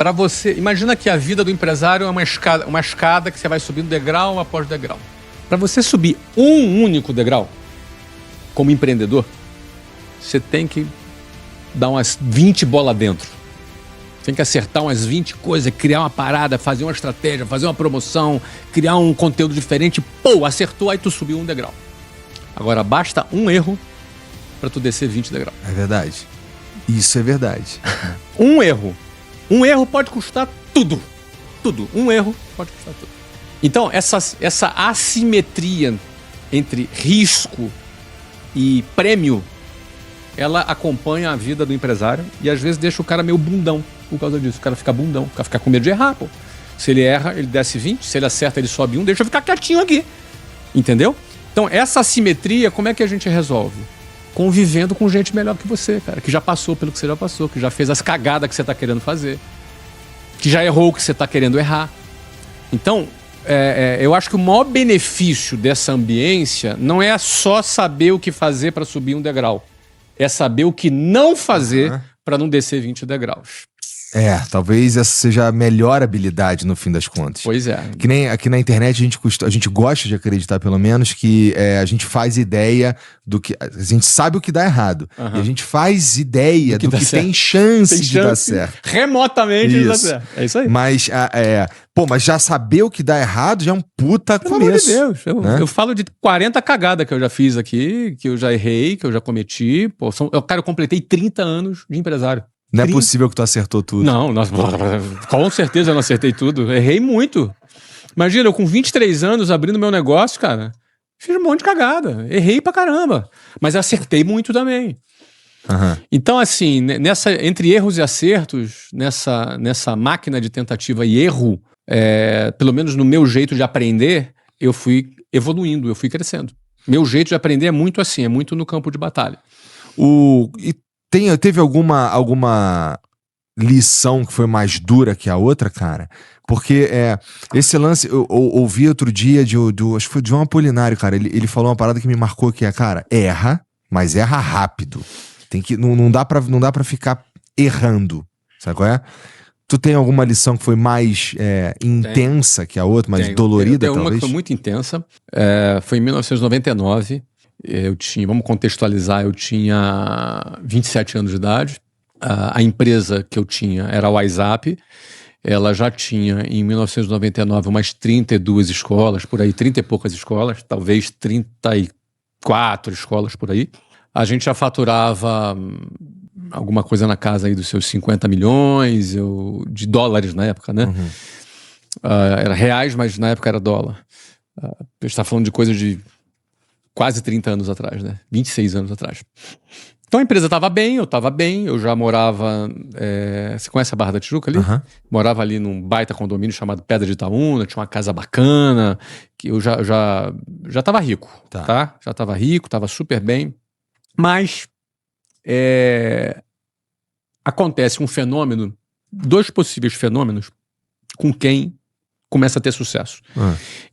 Para você, imagina que a vida do empresário é uma escada que você vai subindo degrau após degrau. Para você subir um único degrau, como empreendedor, você tem que dar umas 20 bolas dentro. Tem que acertar umas 20 coisas, criar uma parada, fazer uma estratégia, fazer uma promoção, criar um conteúdo diferente. Pô, acertou, aí tu subiu um degrau. Agora, basta um erro para tu descer 20 degraus. É verdade. Isso é verdade. Um erro. Um erro pode custar tudo. Tudo. Um erro pode custar tudo. Então, essa assimetria entre risco e prêmio, ela acompanha a vida do empresário e às vezes deixa o cara meio bundão por causa disso. O cara fica bundão, o cara fica com medo de errar, pô. Se ele erra, ele desce 20, se ele acerta, ele sobe 1, deixa eu ficar quietinho aqui. Entendeu? Então, essa assimetria, como é que a gente resolve? Convivendo com gente melhor que você, cara, que já passou pelo que você já passou, que já fez as cagadas que você tá querendo fazer, que já errou o que você tá querendo errar. Então, eu acho que o maior benefício dessa ambiência não é só saber o que fazer para subir um degrau. É saber o que não fazer para não descer 20 degraus. Talvez essa seja a melhor habilidade no fim das contas. Pois é. Que nem aqui na internet a gente gosta de acreditar, pelo menos, que a gente faz ideia do que... A gente sabe o que dá errado. E a gente faz ideia do que tem chance de dar certo. Remotamente de dar certo. É isso aí. Mas, mas já saber o que dá errado já é um puta começo. Pelo amor de Deus. Eu falo de 40 cagadas que eu já fiz aqui, que eu já errei, que eu já cometi. Eu completei 30 anos de empresário. Não é possível que tu acertou tudo. Não, com certeza eu não acertei tudo. Errei muito. Imagina, eu com 23 anos abrindo meu negócio, cara, fiz um monte de cagada. Errei pra caramba. Mas acertei muito também. Então, assim, entre erros e acertos, nessa máquina de tentativa e erro, pelo menos no meu jeito de aprender, eu fui evoluindo, eu fui crescendo. Meu jeito de aprender é muito assim, é muito no campo de batalha. Teve alguma lição que foi mais dura que a outra, cara? Porque esse lance, eu ouvi outro dia acho que foi de João Apolinário, cara. Ele falou uma parada que me marcou, que cara, erra, mas erra rápido. Não dá pra ficar errando, sabe qual é? Tu tem alguma lição que foi mais intensa que a outra, mais dolorida, talvez? Uma que foi muito intensa, foi em 1999. Vamos contextualizar, eu tinha 27 anos de idade. A empresa que eu tinha era a WhatsApp. Ela já tinha, em 1999, umas 32 escolas, por aí, 30 e poucas escolas, talvez 34 escolas por aí. A gente já faturava alguma coisa na casa aí dos seus 50 milhões de dólares na época, né? Era reais, mas na época era dólar. A gente está falando de coisa de quase 30 anos atrás, né? 26 anos atrás. Então a empresa estava bem, eu já morava... você conhece a Barra da Tijuca ali? Morava ali num baita condomínio chamado Pedra de Itaúna, tinha uma casa bacana, que eu já estava rico, tá? Já estava rico, estava super bem. Mas acontece um fenômeno, 2 possíveis fenômenos com quem começa a ter sucesso.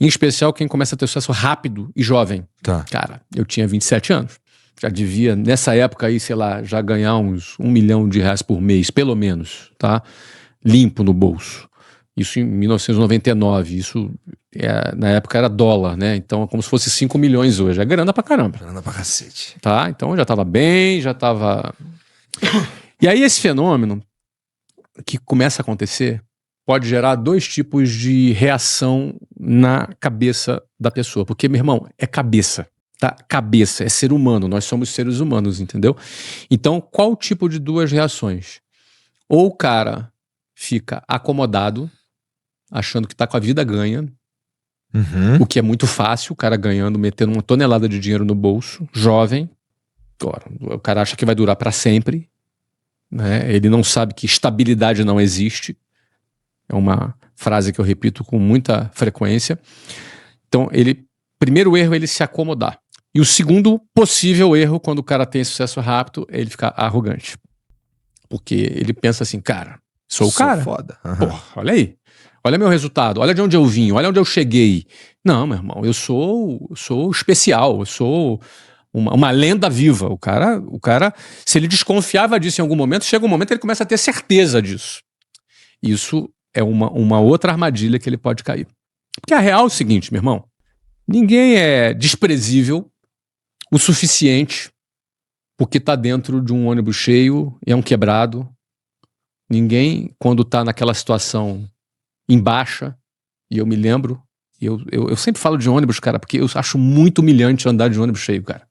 Em especial quem começa a ter sucesso rápido e jovem. Cara, eu tinha 27 anos. Já devia, nessa época aí, sei lá, já ganhar uns R$1 milhão por mês, pelo menos, tá? Limpo no bolso. Isso em 1999. Isso, na época, era dólar, né? Então é como se fosse 5 milhões hoje. É grana pra caramba. Grana pra cacete. Tá? Então eu já tava bem, já tava... E aí esse fenômeno que começa a acontecer pode gerar 2 tipos de reação na cabeça da pessoa. Porque, meu irmão, é cabeça. Tá? Cabeça, é ser humano. Nós somos seres humanos, entendeu? Então, qual tipo de 2 reações? Ou o cara fica acomodado, achando que tá com a vida ganha, o que é muito fácil, o cara ganhando, metendo uma tonelada de dinheiro no bolso, jovem. Agora, o cara acha que vai durar para sempre, né? Ele não sabe que estabilidade não existe. É uma frase que eu repito com muita frequência. Então, primeiro erro é ele se acomodar. E o segundo possível erro, quando o cara tem sucesso rápido, é ele ficar arrogante. Porque ele pensa assim, cara, sou o cara. Foda. Porra, olha aí. Olha meu resultado, olha de onde eu vim, olha onde eu cheguei. Não, meu irmão, eu sou especial, eu sou uma lenda viva. O cara, se ele desconfiava disso em algum momento, chega um momento que ele começa a ter certeza disso. Isso é uma outra armadilha que ele pode cair. Porque a real é o seguinte, meu irmão, ninguém é desprezível o suficiente porque tá dentro de um ônibus cheio e é um quebrado. Ninguém, quando tá naquela situação em baixa, e eu me lembro, eu sempre falo de ônibus, cara, porque eu acho muito humilhante andar de ônibus cheio, cara.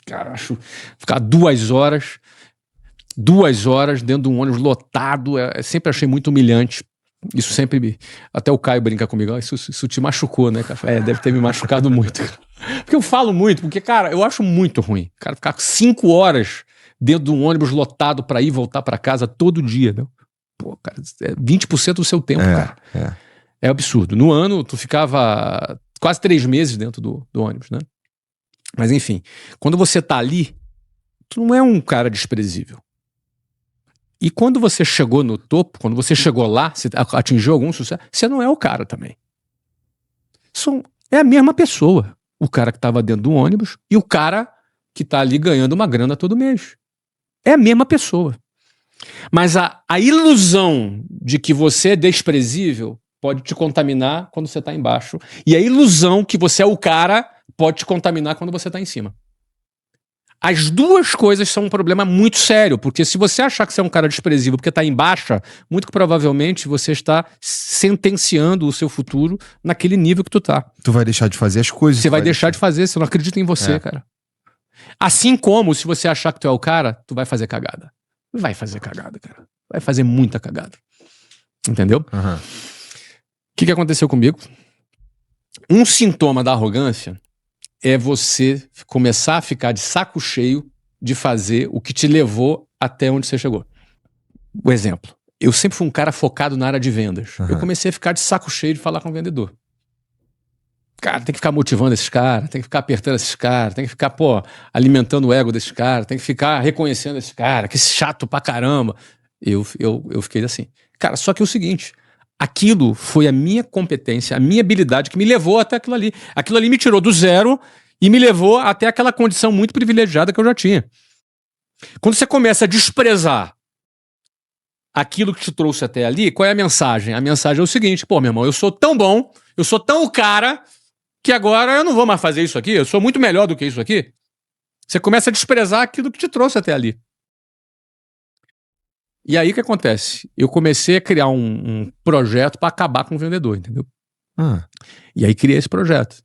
Cara, acho ficar 2 horas dentro de um ônibus lotado, sempre achei muito humilhante. Isso sempre até o Caio brinca comigo, isso te machucou, né, cara? Deve ter me machucado muito. Porque eu falo muito, porque, cara, eu acho muito ruim. Cara, ficar 5 horas dentro de um ônibus lotado pra ir e voltar pra casa todo dia, né? Pô, cara, 20% do seu tempo, cara. É absurdo. No ano, tu ficava quase 3 meses dentro do ônibus, né? Mas enfim, quando você tá ali, tu não é um cara desprezível. E quando você chegou no topo, quando você chegou lá, você atingiu algum sucesso, você não é o cara também. É a mesma pessoa. O cara que estava dentro do ônibus e o cara que está ali ganhando uma grana todo mês. É a mesma pessoa. Mas a ilusão de que você é desprezível pode te contaminar quando você está embaixo. E a ilusão que você é o cara pode te contaminar quando você está em cima. As duas coisas são um problema muito sério, porque se você achar que você é um cara desprezível porque está em baixa, muito provavelmente você está sentenciando o seu futuro naquele nível que tu tá. Tu vai deixar de fazer as coisas. Você vai deixar de fazer, você não acredita em você, cara. Assim como se você achar que tu é o cara, tu vai fazer cagada. Vai fazer cagada, cara. Vai fazer muita cagada. Entendeu? O que aconteceu comigo? Um sintoma da arrogância é você começar a ficar de saco cheio de fazer o que te levou até onde você chegou. O exemplo. Eu sempre fui um cara focado na área de vendas. Eu comecei a ficar de saco cheio de falar com o vendedor. Cara, tem que ficar motivando esses caras, tem que ficar apertando esses caras, tem que ficar, alimentando o ego desses caras, tem que ficar reconhecendo esses caras, que chato pra caramba. Eu fiquei assim. Cara, só que é o seguinte, aquilo foi a minha competência, a minha habilidade que me levou até aquilo ali. Aquilo ali me tirou do zero e me levou até aquela condição muito privilegiada que eu já tinha. Quando você começa a desprezar aquilo que te trouxe até ali, qual é a mensagem? A mensagem é o seguinte, meu irmão, eu sou tão bom, eu sou tão o cara que agora eu não vou mais fazer isso aqui, eu sou muito melhor do que isso aqui. Você começa a desprezar aquilo que te trouxe até ali. E aí o que acontece? Eu comecei a criar um projeto para acabar com o vendedor, entendeu? E aí criei esse projeto.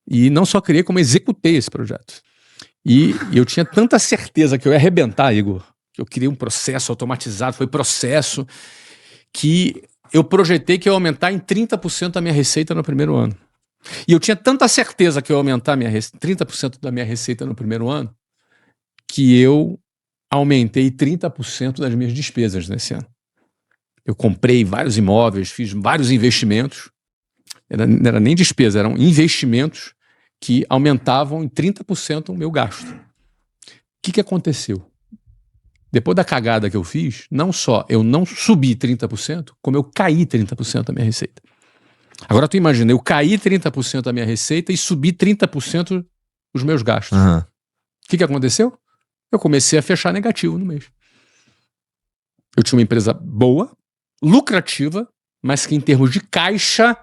E não só criei, como executei esse projeto. E eu tinha tanta certeza que eu ia arrebentar, Igor, que eu criei um processo automatizado, foi processo, que eu projetei que eu ia aumentar em 30% a minha receita no primeiro ano. E eu tinha tanta certeza que eu ia aumentar 30% da minha receita no primeiro ano, que eu aumentei 30% das minhas despesas nesse ano. Eu comprei vários imóveis, fiz vários investimentos, não era nem despesa, eram investimentos que aumentavam em 30% o meu gasto. O que aconteceu? Depois da cagada que eu fiz, não só eu não subi 30%, como eu caí 30% da minha receita. Agora tu imagina, eu caí 30% da minha receita e subi 30% os meus gastos. O que aconteceu? Eu comecei a fechar negativo no mês. Eu tinha uma empresa boa, lucrativa, mas que em termos de caixa,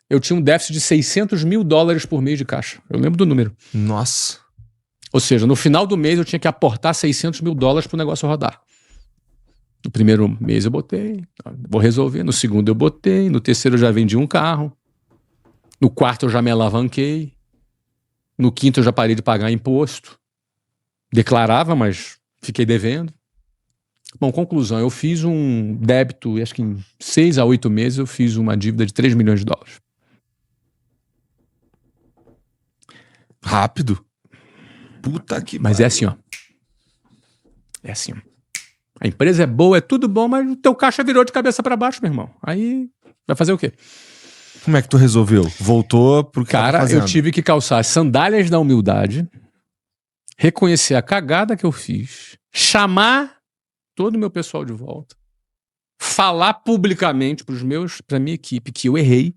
eu tinha um déficit de $600 mil por mês de caixa. Eu lembro do número. Nossa. Ou seja, no final do mês eu tinha que aportar $600 mil para o negócio rodar. No primeiro mês eu botei, vou resolver. No segundo eu botei, no terceiro eu já vendi um carro. No quarto eu já me alavanquei. No quinto eu já parei de pagar imposto. Declarava, mas fiquei devendo. Bom, conclusão, eu fiz um débito, acho que em 6 a 8 meses eu fiz uma dívida de $3 milhões. Rápido. Puta que Mas é assim, ó. É assim, ó. A empresa é boa, é tudo bom, mas o teu caixa virou de cabeça pra baixo, meu irmão. Aí vai fazer o quê? Como é que tu resolveu? Voltou pro que Cara, tava fazendo? eu tive que calçar as sandálias da humildade, reconhecer a cagada que eu fiz, chamar todo o meu pessoal de volta, falar publicamente pra minha equipe que eu errei,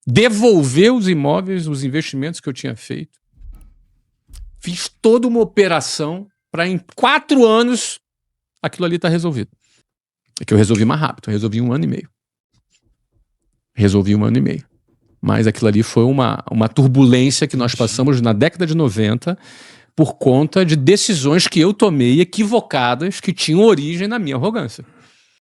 devolver os imóveis, os investimentos que eu tinha feito. Fiz toda uma operação para em 4 anos aquilo ali tá resolvido. É que eu resolvi mais rápido, eu resolvi em 1 ano e meio. Resolvi 1 ano e meio. Mas aquilo ali foi uma turbulência que nós passamos na década de 90 por conta de decisões que eu tomei equivocadas que tinham origem na minha arrogância.